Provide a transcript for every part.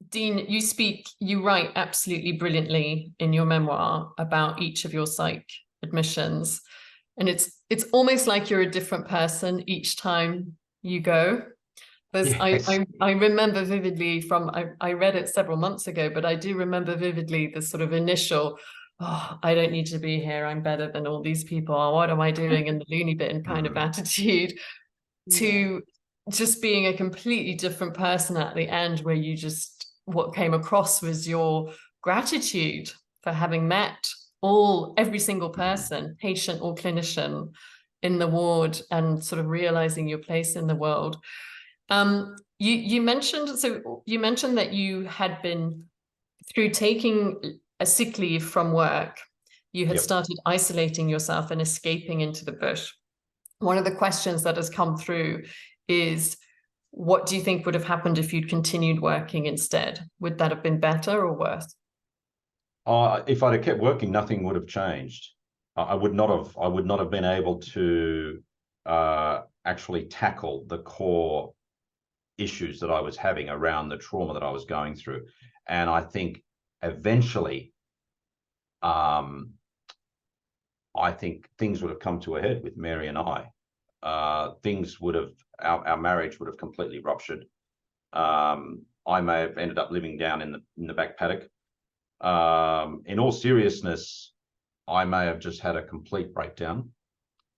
Dean, you write absolutely brilliantly in your memoir about each of your psych admissions. And it's almost like you're a different person each time you go. Yes. I remember vividly I read it several months ago, but I do remember vividly the sort of initial, oh, I don't need to be here. I'm better than all these people. What am I doing? In the loony bin kind of attitude, to just being a completely different person at the end, where what came across was your gratitude for having met every single person, patient or clinician, in the ward, and sort of realizing your place in the world. You mentioned that you had been, through taking a sick leave from work, you had started isolating yourself and escaping into the bush. One of the questions that has come through is, what do you think would have happened if you'd continued working instead? Would that have been better or worse? If I'd have kept working, nothing would have changed. I would not have been able to actually tackle the core issues that I was having around the trauma that I was going through. And I think eventually, I think things would have come to a head with Mary and I. Our marriage would have completely ruptured. I may have ended up living down in the back paddock. In all seriousness, I may have just had a complete breakdown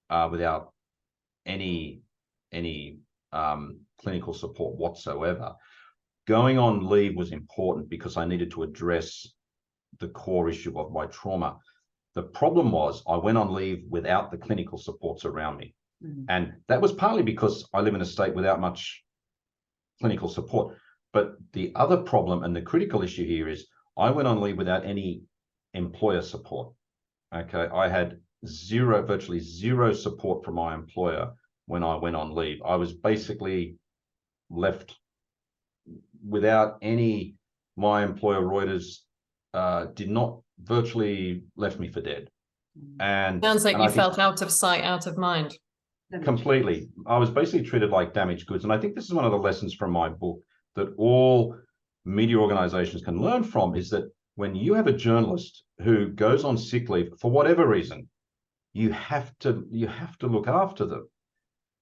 without any clinical support whatsoever. Going on leave was important because I needed to address the core issue of my trauma. The problem was I went on leave without the clinical supports around me. And that was partly because I live in a state without much clinical support. But the other problem and the critical issue here is I went on leave without any employer support. Okay, I had virtually zero support from my employer when I went on leave. I was basically left without any. My employer, Reuters, virtually left me for dead. And sounds like you felt out of sight, out of mind. Completely. I was basically treated like damaged goods. And I think this is one of the lessons from my book that all media organizations can learn from, is that when you have a journalist who goes on sick leave for whatever reason, you have to look after them.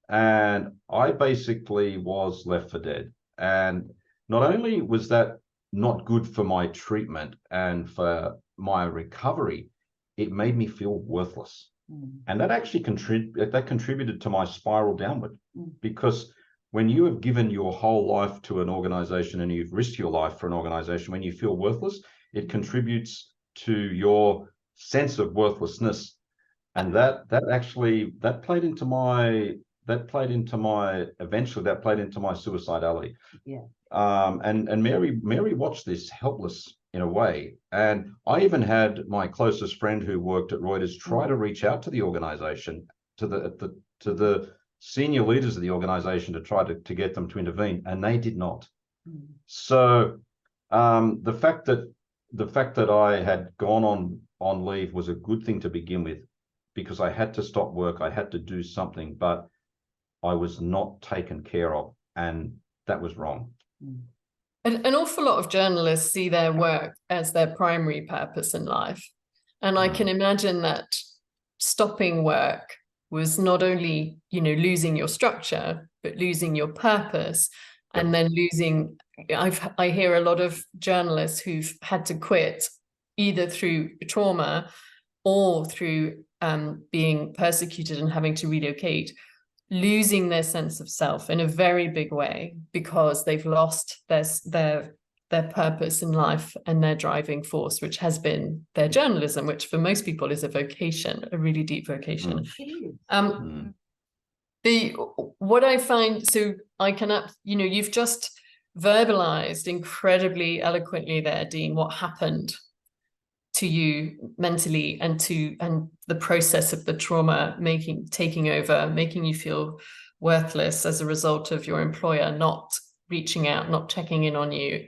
And I basically was left for dead. And not only was that not good for my treatment and for my recovery, it made me feel worthless. And that actually contributed to my spiral downward, because when you have given your whole life to an organization and you've risked your life for an organization, when you feel worthless, it contributes to your sense of worthlessness. And that played into my suicidality. Yeah. And Mary watched this helpless in a way. And I even had my closest friend who worked at Reuters try to reach out to the organization, to the senior leaders of the organization, to try to get them to intervene, and they did not. So the fact that I had gone on leave was a good thing to begin with, because I had to stop work, I had to do something, but I was not taken care of, and that was wrong. An awful lot of journalists see their work as their primary purpose in life. And I can imagine that stopping work was not only, losing your structure, but losing your purpose. Yep. And then I hear a lot of journalists who've had to quit either through trauma or through being persecuted and having to relocate, losing their sense of self in a very big way, because they've lost their purpose in life and their driving force, which has been their journalism, which for most people is a vocation, a really deep vocation. What I find, so I cannot, you've just verbalized incredibly eloquently there, Dean, what happened to you mentally and the process of the trauma taking over, making you feel worthless as a result of your employer not reaching out, not checking in on you.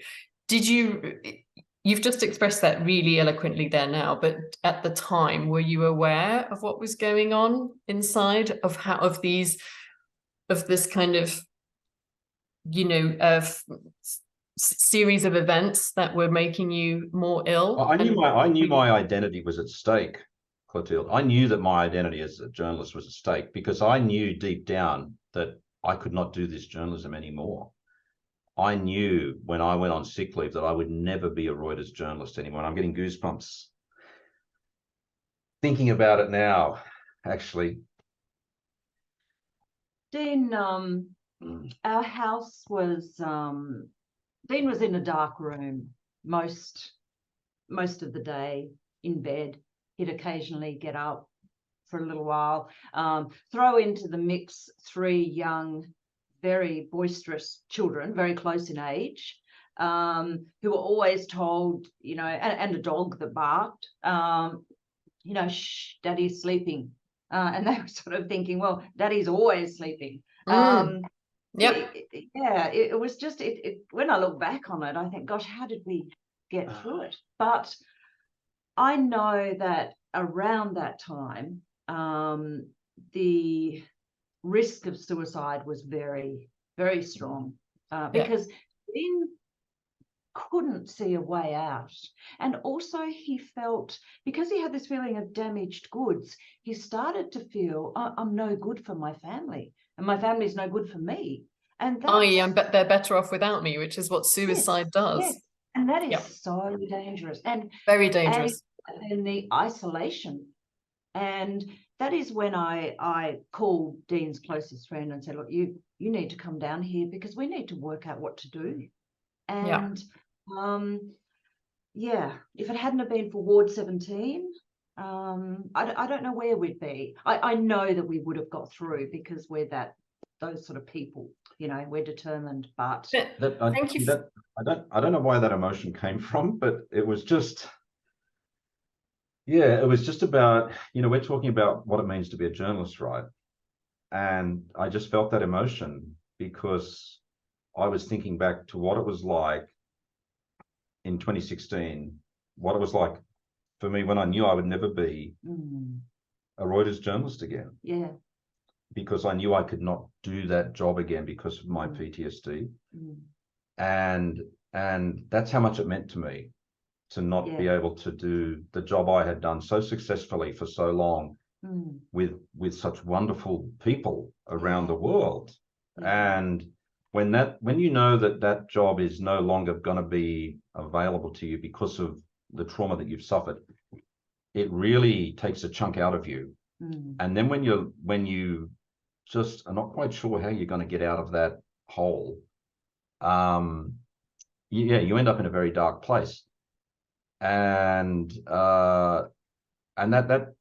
You've just expressed that really eloquently there now, but at the time, were you aware of what was going on inside of this kind of, series of events that were making you more ill? I knew my identity was at stake, Clothilde. I knew that my identity as a journalist was at stake because I knew deep down that I could not do this journalism anymore. I knew when I went on sick leave that I would never be a Reuters journalist anymore. And I'm getting goosebumps thinking about it now, actually. Dean, our house was, Dean was in a dark room most of the day, in bed. He'd occasionally get up for a little while. Throw into the mix 3 young, very boisterous children, very close in age, who were always told, you know, and a dog that barked, you know, shh, Daddy's sleeping. And they were sort of thinking, well, Daddy's always sleeping. Yep. It was just, when I look back on it, I think, gosh, how did we get through it? But I know that around that time, the risk of suicide was very, very strong, because Dean couldn't see a way out. And also he felt, because he had this feeling of damaged goods, he started to feel, I'm no good for my family, and my family's no good for me. And they're better off without me, which is what suicide does. Yes. And that is so dangerous and very dangerous. And the isolation. And that is when I called Dean's closest friend and said, look, you need to come down here because we need to work out what to do. And if it hadn't have been for Ward 17, I don't know where we'd be. I know that we would have got through because we're those sort of people, you know, we're determined. But I don't know where that emotion came from, but it was just, it was just about, you know, we're talking about what it means to be a journalist, right? And I just felt that emotion because I was thinking back to what it was like in 2016, what it was like for me when I knew I would never be a Reuters journalist again. Yeah. Because I knew I could not do that job again because of my PTSD. And that's how much it meant to me to not be able to do the job I had done so successfully for so long with such wonderful people around the world. And when you know that job is no longer going to be available to you because of the trauma that you've suffered, it really takes a chunk out of you. And then when you just are not quite sure how you're going to get out of that hole, you end up in a very dark place. And that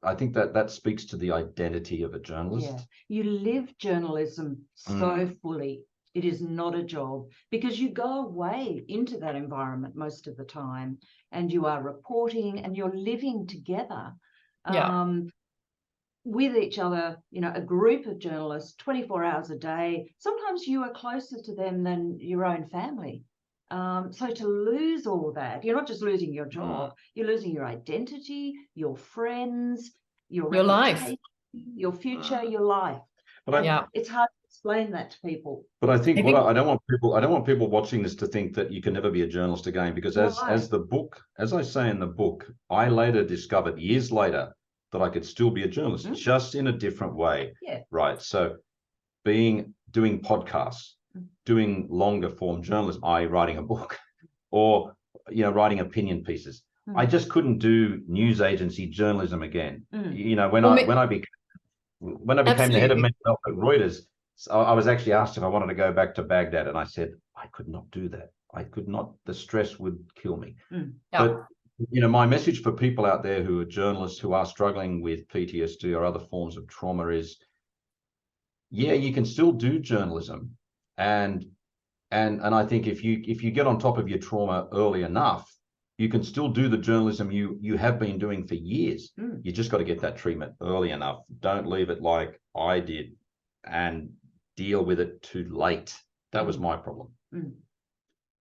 I think that speaks to the identity of a journalist. Yeah. You live journalism so fully. It is not a job because you go away into that environment most of the time and you are reporting and you're living together with each other, you know, a group of journalists 24 hours a day. Sometimes you are closer to them than your own family. So to lose all that, you're not just losing your job, you're losing your identity, your friends, your life, your future, your life. But it's hard to explain that to people. But I think I don't want people watching this to think that you can never be a journalist again, because as I say in the book, I later discovered years later that I could still be a journalist, just in a different way. Right. So doing podcasts, doing longer form journalism, writing a book, or writing opinion pieces. I just couldn't do news agency journalism again. When I became the head of mental health at Reuters, I was actually asked if I wanted to go back to Baghdad, and I said I could not do that. I could not. The stress would kill me. But my message for people out there who are journalists who are struggling with PTSD or other forms of trauma is, you can still do journalism, and I think if you get on top of your trauma early enough, you can still do the journalism you have been doing for years. You just got to get that treatment early enough. Don't leave it like I did and deal with it too late. That was my problem.